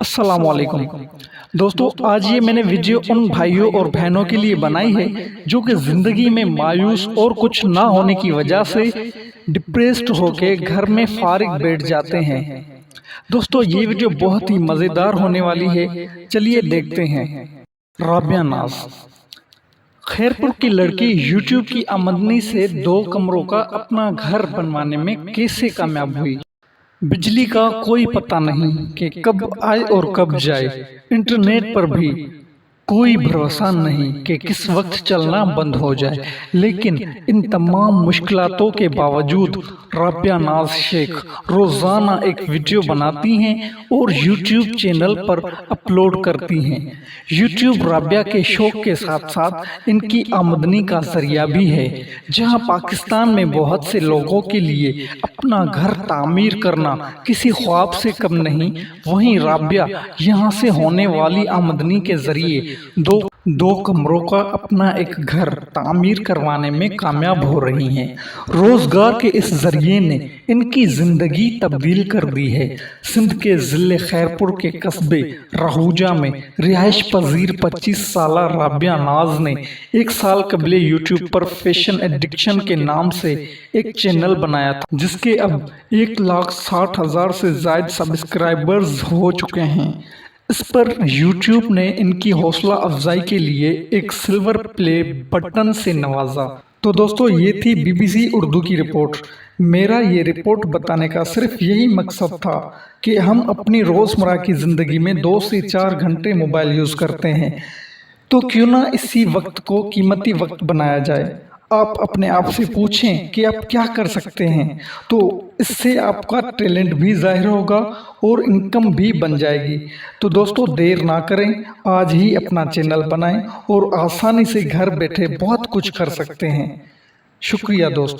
السلام علیکم دوستو، آج یہ میں نے ویڈیو ان بھائیوں اور بہنوں کے لیے بنائی ہے جو کہ زندگی میں مایوس اور کچھ نہ ہونے کی وجہ سے ڈپریسڈ ہو کے گھر میں فارغ بیٹھ جاتے ہیں۔ دوستو، یہ ویڈیو بہت ہی مزیدار ہونے والی ہے، چلیے دیکھتے ہیں۔ رابعہ ناز خیرپور کی لڑکی یوٹیوب کی آمدنی سے 2 کمروں کا اپنا گھر بنوانے میں کیسے کامیاب ہوئی۔ بجلی کا کوئی پتہ نہیں کہ کب آئے اور کب جائے، انٹرنیٹ پر بھی کوئی بھروسہ نہیں کہ کس وقت چلنا بند ہو جائے، لیکن ان تمام مشکلاتوں کے باوجود رابعہ ناز شیخ روزانہ ایک ویڈیو بناتی ہیں اور یوٹیوب چینل پر اپلوڈ کرتی ہیں۔ یوٹیوب رابعہ کے شوق کے ساتھ ساتھ ان کی آمدنی کا ذریعہ بھی ہے۔ جہاں پاکستان میں بہت سے لوگوں کے لیے اپنا گھر تعمیر کرنا کسی خواب سے کم نہیں، وہیں رابعہ یہاں سے ہونے والی آمدنی کے ذریعے دو کمروں کا اپنا ایک گھر تعمیر کروانے میں کامیاب ہو رہی ہیں۔ روزگار کے اس ذریعے نے ان کی زندگی تبدیل کر دی ہے۔ سندھ کے ضلع خیرپور کے قصبے رہوجہ میں رہائش پذیر 25 سالہ رابعہ ناز نے 1 سال قبل یوٹیوب پر فیشن ایڈکشن کے نام سے ایک چینل بنایا تھا، جس کے اب 1,60,000 سے زائد سبسکرائبرز ہو چکے ہیں۔ اس پر یوٹیوب نے ان کی حوصلہ افزائی کے لیے ایک سلور پلے بٹن سے نوازا۔ تو دوستو، یہ تھی BBC اردو کی رپورٹ۔ میرا یہ رپورٹ بتانے کا صرف یہی مقصد تھا کہ ہم اپنی روزمرہ کی زندگی میں 2 سے 4 گھنٹے موبائل یوز کرتے ہیں، تو کیوں نہ اسی وقت کو قیمتی وقت بنایا جائے۔ آپ اپنے آپ سے پوچھیں کہ آپ کیا کر سکتے ہیں، تو اس سے آپ کا ٹیلنٹ بھی ظاہر ہوگا اور انکم بھی بن جائے گی۔ تو دوستو، دیر نہ کریں، آج ہی اپنا چینل بنائیں اور آسانی سے گھر بیٹھے بہت کچھ کر سکتے ہیں۔ شکریہ دوستو۔